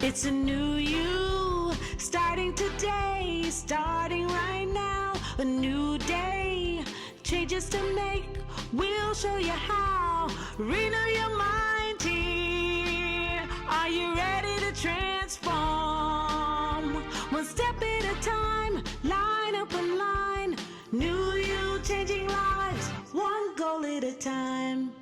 It's a new you, starting today, starting right now. A new day, changes to make, we'll show you how. Renew your mind here. Are you ready to transform? One step at a time, line up a line. New you, changing lives, one goal at a time.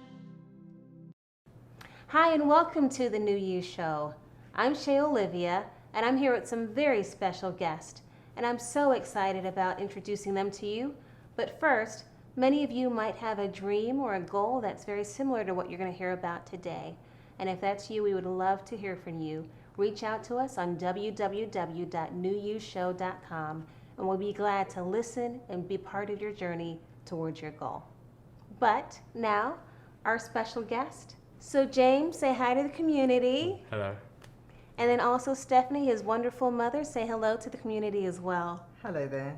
Hi, and welcome to the New You Show. I'm Shay Olivia, and I'm here with some very special guests, and I'm so excited about introducing them to you. But first, many of you might have a dream or a goal that's very similar to what you're going to hear about today. And if that's you, we would love to hear from you. Reach out to us on www.newyoushow.com, and we'll be glad to listen and be part of your journey towards your goal. But now, our special guest. So James, say hi to the community. Hello. And then also Stephanie, his wonderful mother, say hello to the community as well. Hello there.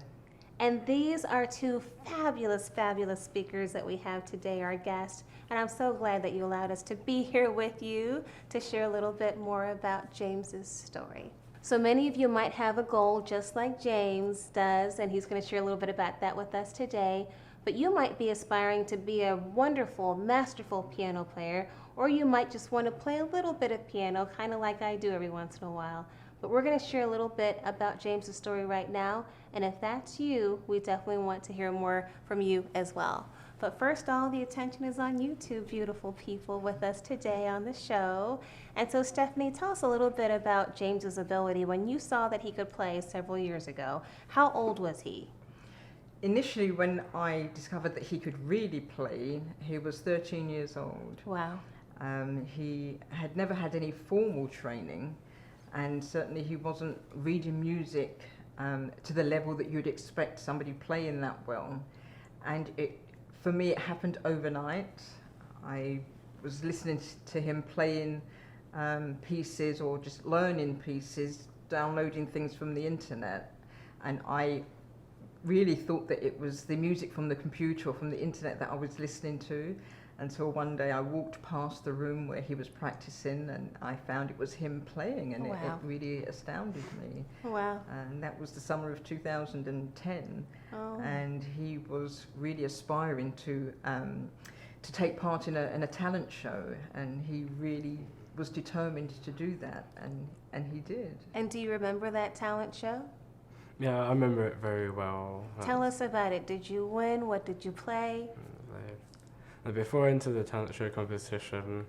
And these are two fabulous, fabulous speakers that we have today, our guests. And I'm so glad that you allowed us to be here with you to share a little bit more about James's story. So many of you might have a goal just like James does, and he's going to share a little bit about that with us today. But you might be aspiring to be a wonderful, masterful piano player, or you might just want to play a little bit of piano, kind of like I do every once in a while. But we're going to share a little bit about James's story right now, and if that's you, we definitely want to hear more from you as well. But first, all the attention is on you two beautiful people with us today on the show. And so, Stephanie, tell us a little bit about James's ability when you saw that he could play several years ago. How old was he? Initially, when I discovered that he could really play, he was 13 years old. Wow. He had never had any formal training, and certainly he wasn't reading music to the level that you'd expect somebody playing that well. And for me, it happened overnight. I was listening to him playing pieces or just learning pieces, downloading things from the internet, and I really thought that it was the music from the computer or from the internet that I was listening to, until one day I walked past the room where he was practicing and I found it was him playing, and it really astounded me. Wow. And that was the summer of 2010. Oh. And he was really aspiring to take part in a talent show, and he really was determined to do that, and he did. And do you remember that talent show? Yeah, I remember it very well. Tell us about it. Did you win? What did you play? Before I entered the talent show competition,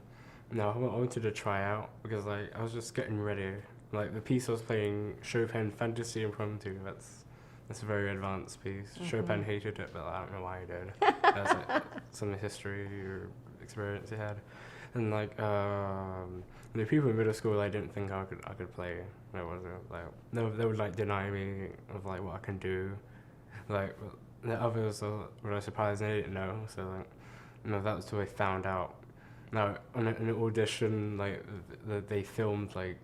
I wanted to try out because I was just getting ready. Like the piece I was playing, Chopin Fantasy Impromptu. That's a very advanced piece. Mm-hmm. Chopin hated it, but I don't know why he did. That's like some history or experience he had, and the people in middle school, I didn't think I could play. It wasn't like they would like deny me of like what I can do. Like the others were surprised and they didn't know. So that was what I found out. Now on an audition, they filmed like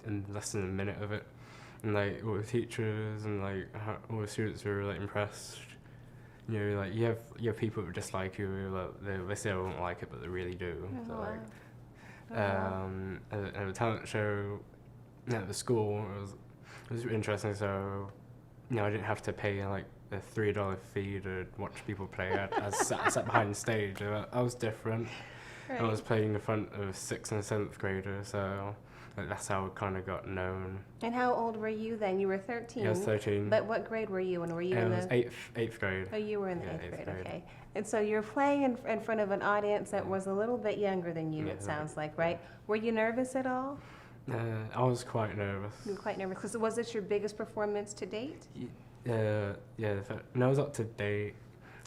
in less than a minute of it, and like all the teachers and all the students were like impressed. You know, like you have people who dislike you. They say they won't like it, but they really do. Oh, so wow. at a talent show at the school, it was interesting. So I didn't have to pay like a $3 fee to watch people play. I sat behind the stage. I was different. Right. I was playing in front of 6th and 7th graders, so that's how I kind of got known. And how old were you then? You were 13? Yeah, I was 13. But what grade were you in? Were you in the... It was 8th grade. Oh, you were in the 8th grade, okay. And so you're playing in front of an audience that was a little bit younger than you, it sounds like, right? Were you nervous at all? I was quite nervous. You were quite nervous, because was this your biggest performance to date? Yeah, no, it was up to date.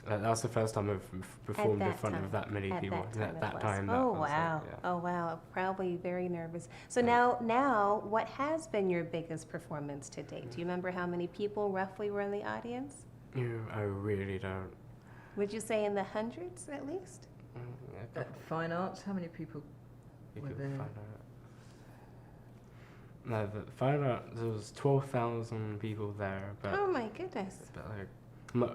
That was the first time I've performed in front of that many people. At that time. Oh, wow. Oh, wow. Probably very nervous. So now, what has been your biggest performance to date? Do you remember how many people roughly were in the audience? I really don't. Would you say in the hundreds at least? At Fine Arts, how many people were there? No, the Fine Arts, there was 12,000 people there. But, oh my goodness. But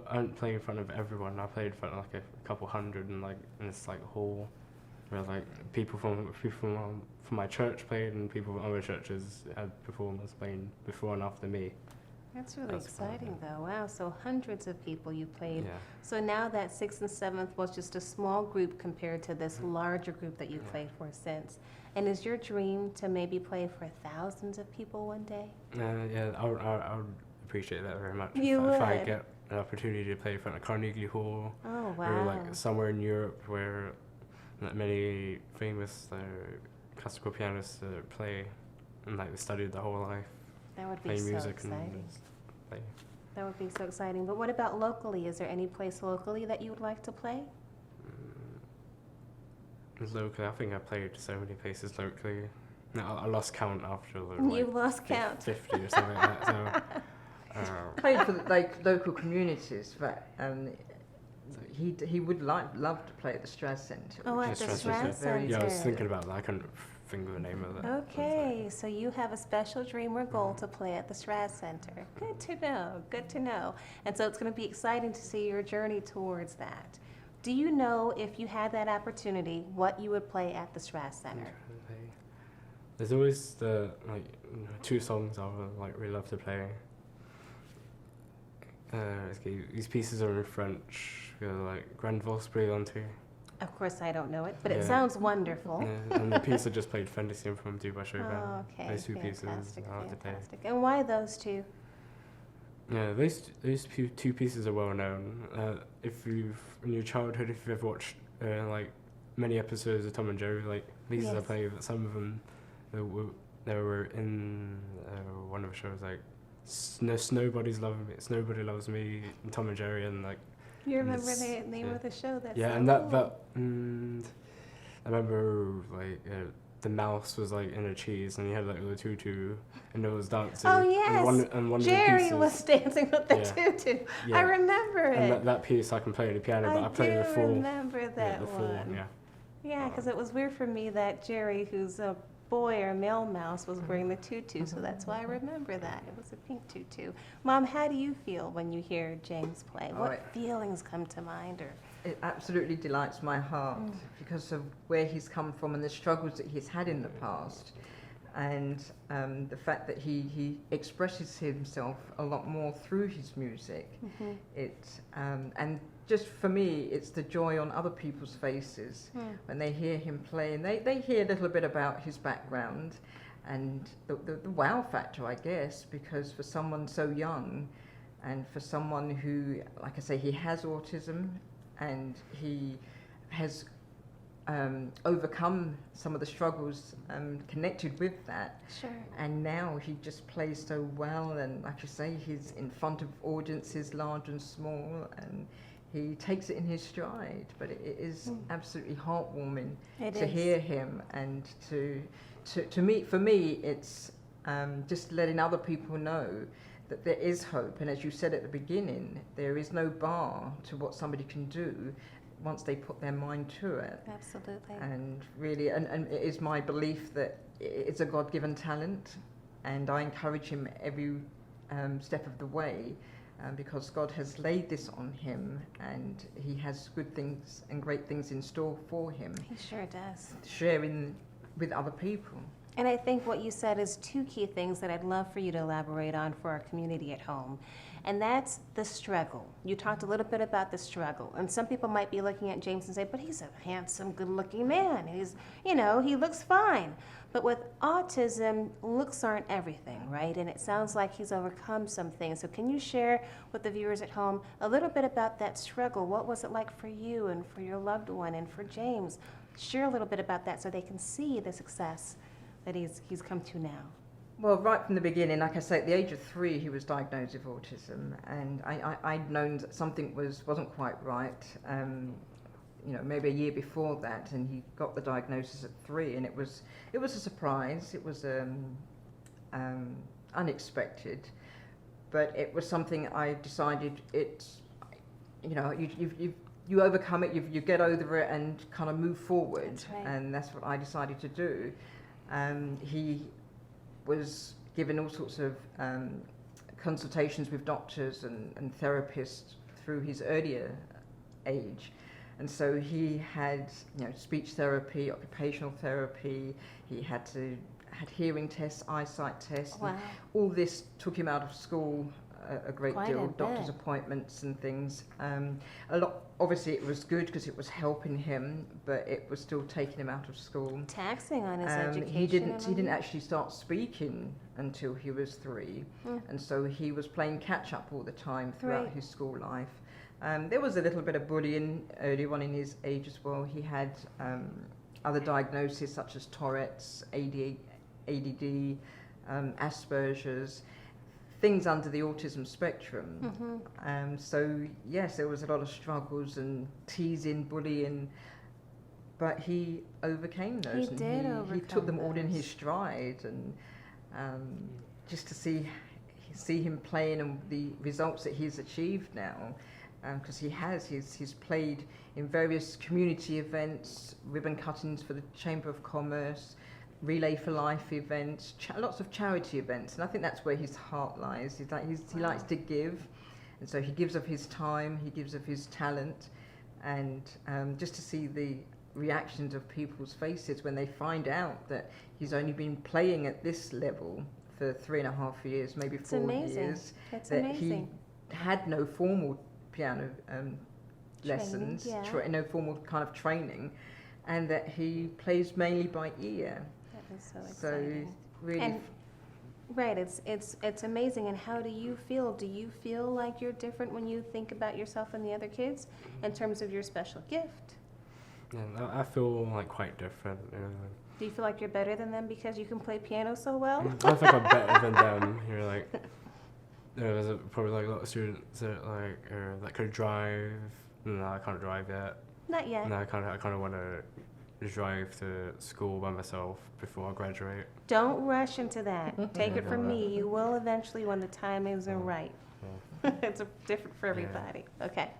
I didn't play in front of everyone. I played in front of like a couple hundred in this hall. where like people from my church played, and people from other churches had performers playing before and after me. That's really That's fun, exciting, though. Wow, so hundreds of people you played. Yeah. So now that 6th and 7th was just a small group compared to this larger group that you've Yeah. played for since. And is your dream to maybe play for thousands of people one day? Yeah, I would appreciate that very much. You if I would? get an opportunity to play in front of Carnegie Hall, Oh, or wow. like somewhere in Europe where many famous classical pianists play, and like they studied their whole life That would be playing so music exciting. and play. That would be so exciting. But what about locally? Is there any place locally that you would like to play? Locally, I think I played so many places locally. No, I lost count after the You lost count. 50 or something like that. So, Played for like local communities, but he would love to play at the Strad Centre. Oh, which at is the Strad Strad very- Centre. yeah, I was thinking about that. I couldn't think of the name of it. Okay, so you have a special dream or goal to play at the Strad Center. Good to know, good to know. And so it's going to be exciting to see your journey towards that. Do you know, if you had that opportunity, what you would play at the Strad Center? There's always the two songs I would really love to play. These pieces are in French. Like Grand Valse Brillante. Of course, I don't know it, but it Yeah. sounds wonderful. And the piece I just played, Fantasy Impromptu by Chopin. Oh, okay, Those two pieces fantastic, I like to play. fantastic. And why those two? Yeah, those two pieces are well known. If in your childhood, if you've ever watched like many episodes of Tom and Jerry, like these are Yes. play, but some of them they were in one of the shows like Nobody Loves Me, and Tom and Jerry, and like You remember it's- the name of the show? That's yeah, so and cool. I remember like the mouse was like in a cheese, and he had like a tutu, and it was dancing. Oh, and yes. one of the Jerry pieces, was dancing with the Yeah. tutu. Yeah. I remember and it. that piece I can play the piano, but I play do the full. remember that the full, one. yeah. Yeah, because it was weird for me that Jerry, who's a boy or male mouse, was wearing the tutu, so that's why I remember that. It was a pink tutu. Mom, how do you feel when you hear James play? Oh, What it- feelings come to mind? Or It absolutely delights my heart because of where he's come from and the struggles that he's had in the past, and the fact that he expresses himself a lot more through his music. And just for me, it's the joy on other people's faces when they hear him play, and they hear a little bit about his background and the wow factor, I guess, because for someone so young and for someone who, like I say, he has autism and he has overcome some of the struggles connected with that. sure. And now he just plays so well, and like you say, he's in front of audiences large and small, and he takes it in his stride. But it is absolutely heartwarming It to is. hear him, and to me, for me, it's just letting other people know that there is hope. And as you said at the beginning, there is no bar to what somebody can do once they put their mind to it. Absolutely. And really, and it is my belief that it's a God-given talent, and I encourage him every step of the way, because God has laid this on him, and he has good things and great things in store for him, He sure does. sharing with other people. And I think what you said is two key things that I'd love for you to elaborate on for our community at home. And that's the struggle. You talked a little bit about the struggle. And some people might be looking at James and say, but he's a handsome, good-looking man. He's, he looks fine. But with autism, looks aren't everything, right? And it sounds like he's overcome some things. So can you share with the viewers at home a little bit about that struggle? What was it like for you and for your loved one and for James? Share a little bit about that so they can see the success that he's come to now. Well, right from the beginning, like I say, at the age of 3, he was diagnosed with autism, and I'd known that something wasn't quite right. Maybe a year before that, and he got the diagnosis at 3, and it was a surprise. It was unexpected, but it was something I decided you overcome it, you get over it, and kind of move forward. That's right. And that's what I decided to do. He was given all sorts of consultations with doctors and therapists through his earlier age, And so he had, speech therapy, occupational therapy. He had hearing tests, eyesight tests. Wow. All this took him out of school a great Quite deal, a doctor's bit. appointments and things. A lot. Obviously, it was good because it was helping him, but it was still taking him out of school. Taxing on his education. He didn't and actually start speaking until he was 3, and so he was playing catch up all the time throughout Right. his school life. There was a little bit of bullying early on in his age as well. He had other diagnoses such as Tourette's, ADD, Asperger's, things under the autism spectrum. So yes, there was a lot of struggles and teasing, bullying, but he overcame those. He did He overcome took them all in those. his stride, and just to see him playing and the results that he's achieved now, because he's played in various community events, ribbon cuttings for the Chamber of Commerce, Relay for Life events, lots of charity events, and I think that's where his heart lies. He likes to give, and so he gives of his time, he gives of his talent, and just to see the reactions of people's faces when they find out that he's only been playing at this level for 3.5 years, maybe It's 4 amazing. years, It's that amazing. he had no formal piano lessons, yeah. no formal kind of training, and that he plays mainly by ear. That is so So exciting. really, And right, it's amazing. And how do you feel? Do you feel like you're different when you think about yourself and the other kids in terms of your special gift? Yeah, I feel like quite different. Do you feel like you're better than them because you can play piano so well? I don't think I'm better than them. You're like, there's probably like a lot of students that could drive. No, I can't drive yet. Not yet. No, I kind of want to drive to school by myself before I graduate. Don't rush into that. Take it from me. You will eventually when the time isn't right. It's different for everybody. Okay.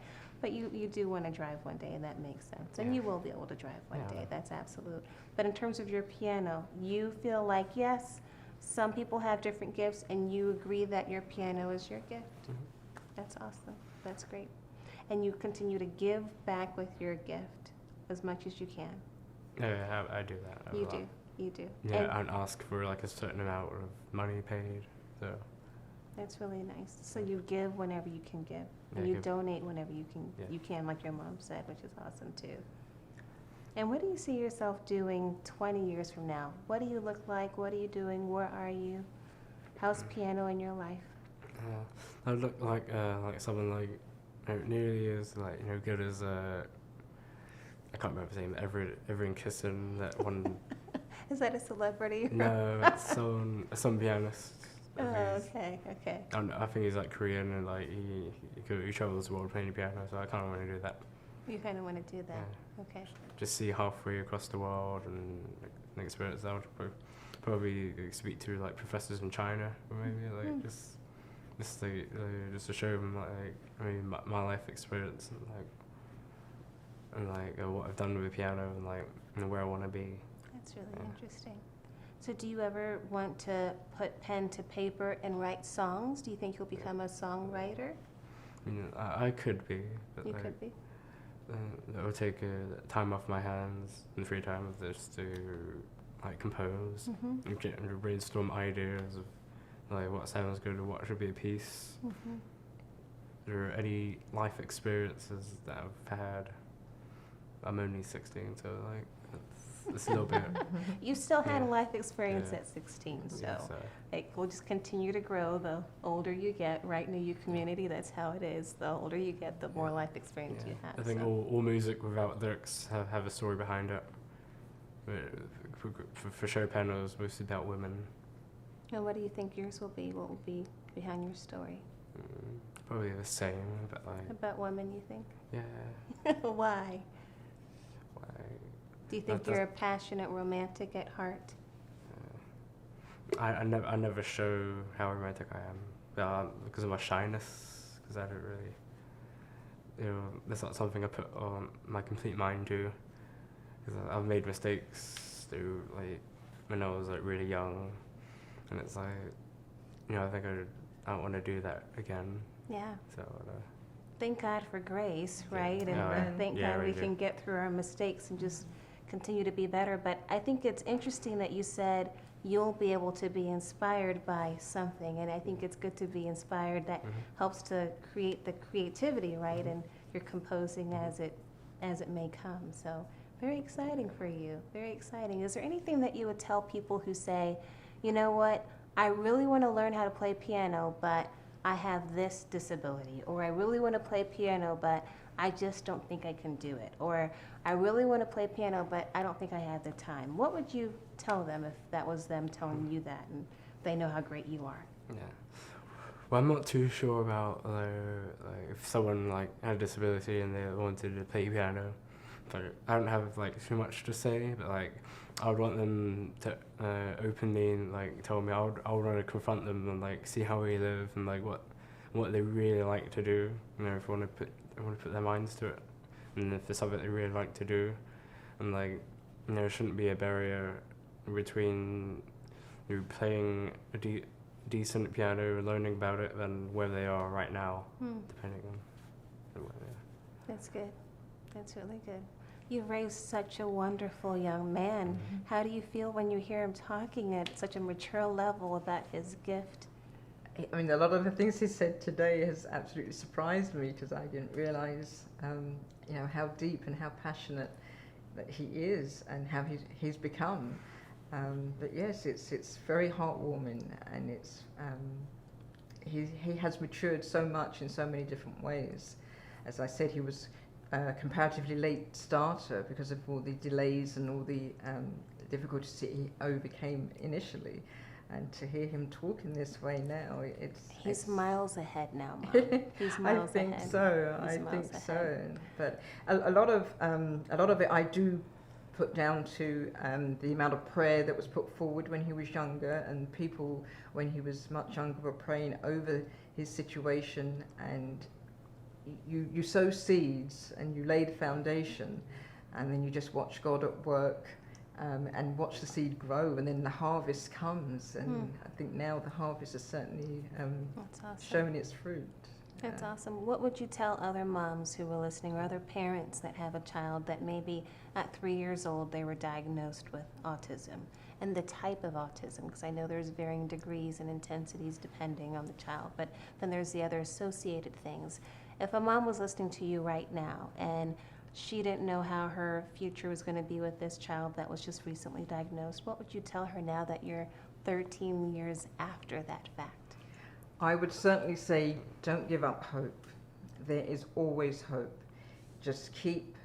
But you do want to drive one day, and that makes sense. And Yeah. you will be able to drive one Yeah. day. That's absolute. But in terms of your piano, you feel like, yes, some people have different gifts, and you agree that your piano is your gift. That's awesome. That's great. And you continue to give back with your gift as much as you can. Yeah, I do that. a You lot. do. You do. Yeah, And and ask for like a certain amount of money paid. So that's really nice. So you give whenever you can give, Yeah, and you give. donate whenever you can. Yeah. You can, like your mom said, which is awesome too. And what do you see yourself doing 20 years from now? What do you look like? What are you doing? Where are you? How's piano in your life? I look like someone like nearly as good as I can't remember his name. Everyone kissing that one. Is that a celebrity? No, that's some pianist. I Oh, think he's- okay, okay. I think he's like Korean and like he travels the world playing the piano. So I kind of want to do that. You kind of want to do that. Yeah. Okay. Just see halfway across the world and experience that. Probably speak to like professors in China or maybe like just to show them my life experience and what I've done with the piano and where I want to be. That's really interesting. So do you ever want to put pen to paper and write songs? Do you think you'll become a songwriter? I could be, but You could be. It would take time off my hands and free time of this to compose and brainstorm ideas of what sounds good or what should be a piece. Or any life experiences that I've had. I'm only 16, so it's a little bit. You still had a Yeah. life experience Yeah. at 16, so Yeah, so we'll just continue to grow. The older you get, right in the U community, that's how it is. The older you get, the more life experience you have. I think so. all music without lyrics have a story behind it. For Chopin, it was mostly about women. And what do you think yours will be? What will be behind your story? Probably the same, but About women, you think? yeah. Why? Do you think That- you're a passionate romantic at heart? I never show how romantic I am because of my shyness. Because I don't really, that's not something I put on my complete mind to. Because I've made mistakes through when I was really young, and it's I think I don't want to do that again. Yeah. So thank God for grace, Yeah. right? And Yeah. thank Yeah, God we we do. can get through our mistakes and just continue to be better. But I think it's interesting that you said you'll be able to be inspired by something. And I think it's good to be inspired. That helps to create the creativity, right? And you're composing as it may come. So very exciting for you. Very exciting. Is there anything that you would tell people who say, you know what, I really want to learn how to play piano, but I have this disability, or I really want to play piano, but I just don't think I can do it, or I really want to play piano, but I don't think I have the time? What would you tell them if that was them telling you that and they know how great you are? Yeah. Well, I'm not too sure about like if someone like had a disability and they wanted to play piano. But I don't have like too much to say. But like, I would want them to openly like tell me. I would want to confront them and like see how they live and like what they really like to do. You know, if they want to put their minds to it, and if it's something they really like to do, and like, you know, there shouldn't be a barrier between you playing a decent piano, learning about it, than where they are right now, depending on where they are. That's good. That's really good. You've raised such a wonderful young man. How do you feel when you hear him talking at such a mature level about his gift? I mean, a lot of the things he said today has absolutely surprised me because I didn't realize, you know, how deep and how passionate that he is and how he's become. But yes, it's very heartwarming, and it's he has matured so much in so many different ways. As I said, he was a comparatively late starter because of all the delays and all the difficulties he overcame initially. And to hear him talk in this way now, He's miles ahead now, Mom. He's miles I think ahead. so. He's I miles think so. ahead. But a lot of it I do put down to the amount of prayer that was put forward when he was younger, and people when he was much younger were praying over his situation. And you sow seeds and you lay the foundation, and then you just watch God at work. And watch the seed grow, and then the harvest comes. And I think now the harvest has certainly That's awesome. shown its fruit. That's awesome. What would you tell other moms who were listening, or other parents that have a child that maybe at 3 years old they were diagnosed with autism, and the type of autism? Because I know there's varying degrees and intensities depending on the child, but then there's the other associated things. If a mom was listening to you right now and she didn't know how her future was going to be with this child that was just recently diagnosed, what would you tell her now that you're 13 years after that fact? I would certainly say don't give up hope. There is always hope. Just keep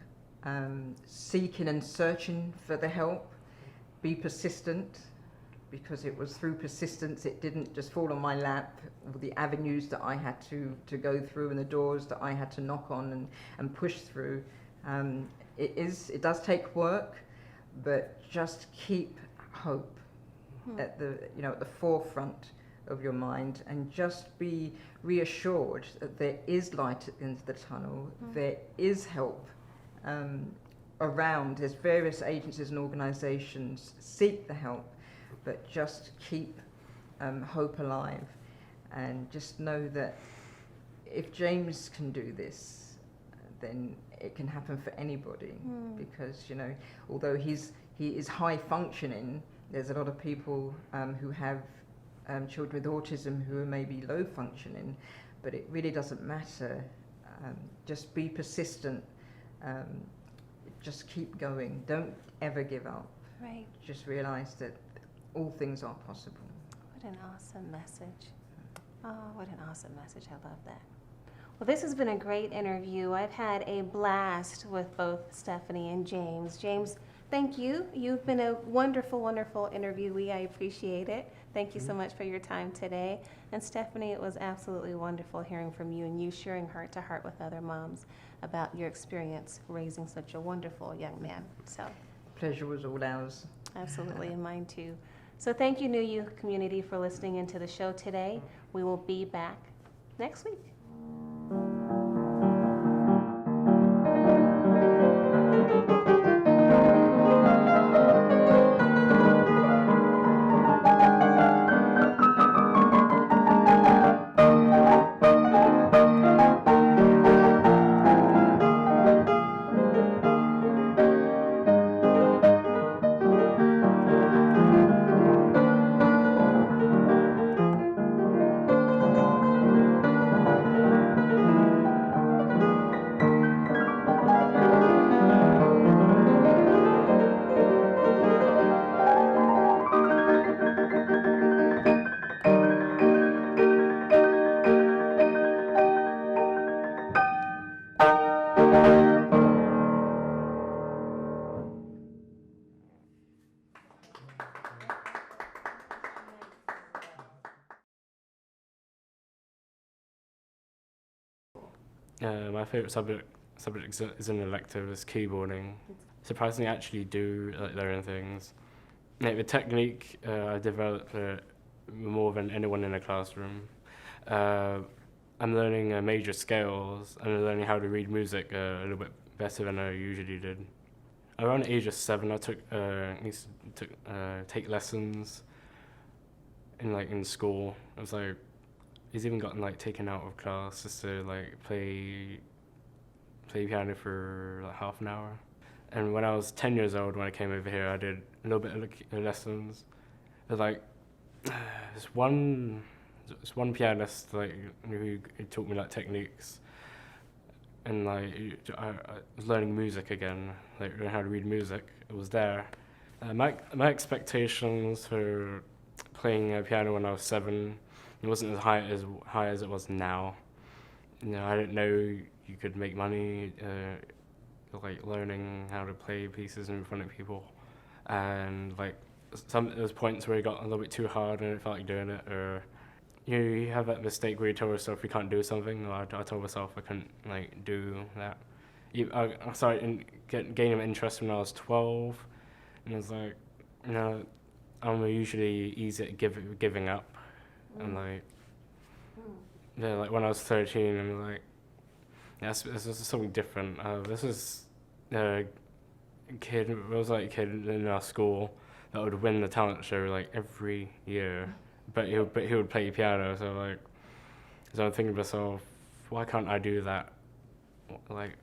seeking and searching for the help. Be persistent, because it was through persistence, it didn't just fall on my lap. All the avenues that I had to go through and the doors that I had to knock on and push through. It does take work, but just keep hope at the forefront of your mind, and just be reassured that there is light at the end of the tunnel. There is help around. There's various agencies and organizations. Seek the help, but just keep hope alive, and just know that if James can do this, then it can happen for anybody. Because, you know, although he is high functioning, there's a lot of people who have children with autism who are maybe low functioning, but it really doesn't matter. Just be persistent. Just keep going. Don't ever give up. Right. Just realize that all things are possible. What an awesome message. Oh, what an awesome message. I love that. Well, this has been a great interview. I've had a blast with both Stephanie and James. James, thank you. You've been a wonderful, wonderful interviewee. I appreciate it. Thank you so much for your time today. And Stephanie, it was absolutely wonderful hearing from you and you sharing heart to heart with other moms about your experience raising such a wonderful young man. So, Pleasure was all ours. absolutely, and mine too. So thank you, New Youth community, for listening into the show today. We will be back next week. My favorite subject is an elective is keyboarding. Surprisingly, I actually do like learn things. Like the technique, I developed it more than anyone in a classroom. I'm learning major scales and I'm learning how to read music a little bit better than I usually did. Around the age of 7, I used to take lessons in school. I was like, he's even gotten like taken out of class just to like play piano for like half an hour. And when I was 10 years old, when I came over here, I did a little bit of lessons. There's like this one pianist like who taught me like techniques, and like I was learning music again, like learning how to read music. It was there. My expectations for playing piano when I was 7, it wasn't as high as it was now. You know, I didn't know you could make money like learning how to play pieces in front of people, and like there was points where it got a little bit too hard and it felt like doing it, or you have that mistake where you tell yourself you can't do something. Or I told myself I couldn't like do that. I started gaining interest when I was 12, and I was like, you know, I'm usually easy at giving up, and like yeah, like when I was 13, I'm like, this is something different. This is a kid. It was like a kid in our school that would win the talent show like every year, but he would play piano. So I'm thinking to myself, why can't I do that? Like,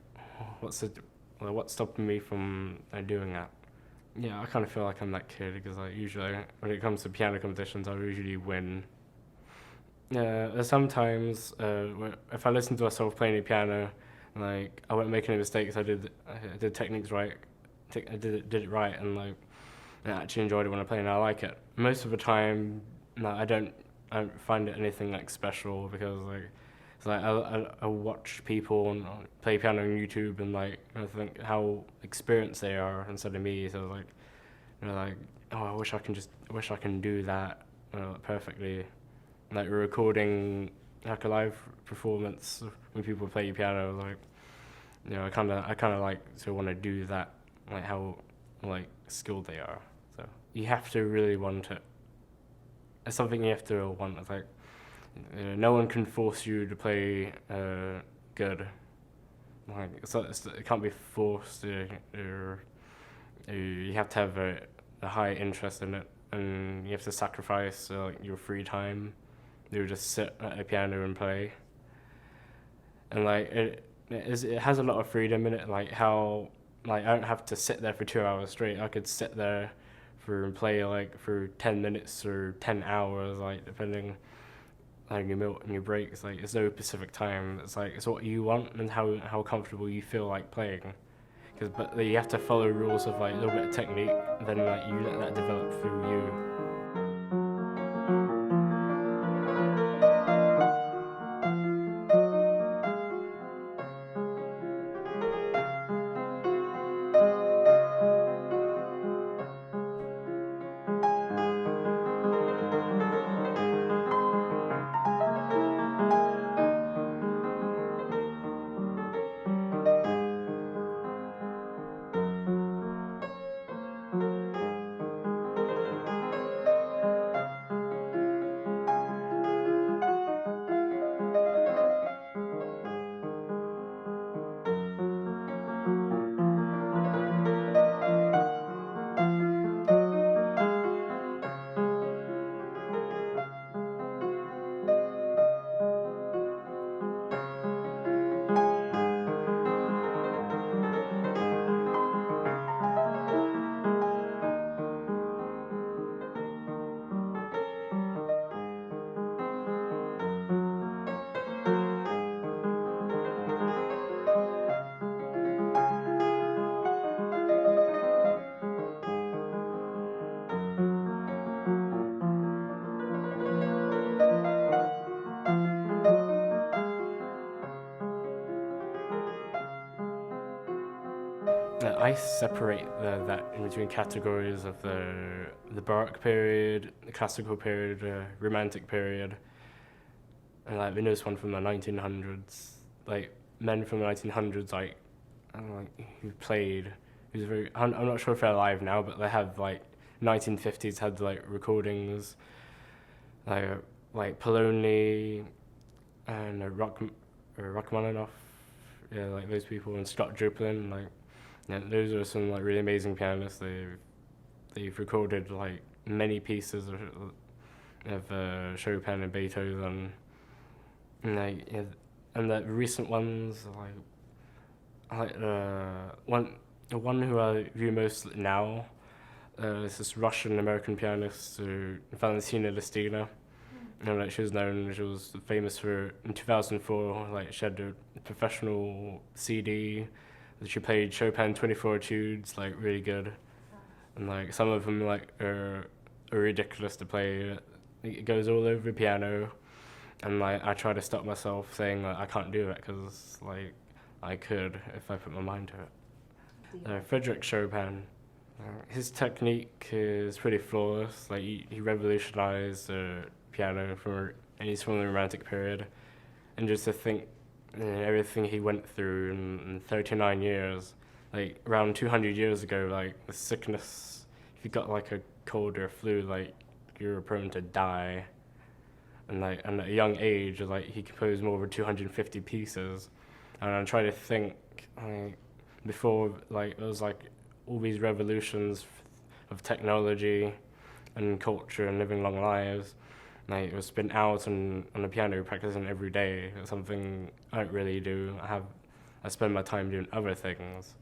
what's stopping me from doing that? Yeah, I kind of feel like I'm that kid because like usually when it comes to piano competitions, I usually win. Sometimes if I listen to myself playing the piano, like I won't make any mistakes. I did techniques right. I did it right, and like I actually enjoyed it when I play, and I like it. Most of the time, no, I don't find it anything like special because like it's like I watch people and play piano on YouTube and like I think how experienced they are instead of me. So like like oh, I wish I can do that perfectly. Like recording like a live performance when people play piano, like I kind of like to want to do that, like how like skilled they are. So you have to really want it. It's something you have to want. It's like no one can force you to play good. Like it can't be forced. You have to have a high interest in it, and you have to sacrifice your free time. You just sit at a piano and play, and like it has a lot of freedom in it. Like how like I don't have to sit there for 2 hours straight. I could sit there and play like for 10 minutes or 10 hours, like depending on your breaks. Like it's no specific time. It's like it's what you want and how comfortable you feel like playing. But you have to follow rules of like a little bit of technique. Then like you let that develop through you. I separate that in between categories of the Baroque period, the classical period, Romantic period, and like the newest one from the 1900s. Like men from the 1900s, like, I don't know, like who played. Who's very. I'm not sure if they're alive now, but they have like 1950s had like recordings, like Poloni and Rachmaninoff, yeah, like those people, and Scott Joplin, like, yeah, those are some like really amazing pianists. They've recorded like many pieces of Chopin and Beethoven, and like, yeah, and the recent ones I like the one who I view most now is this Russian American pianist, Valentina Listina. And like she was famous for in 2004. Like she had a professional CD that she played Chopin 24 etudes, like really good. And like some of them like are ridiculous to play. It goes all over the piano, and like I try to stop myself saying like I can't do it because like I could if I put my mind to it. Frédéric Chopin, his technique is pretty flawless. Like he revolutionized the piano and he's from the Romantic period, and just to think everything he went through in 39 years, like around 200 years ago, like the sickness, if you got like a cold or a flu, like you were prone to die, and like at a young age, like he composed more than 250 pieces, and I try to think like before, like there was like all these revolutions of technology and culture and living long lives. Like, it was spent out on the piano practicing every day. It's something I don't really do. I spend my time doing other things.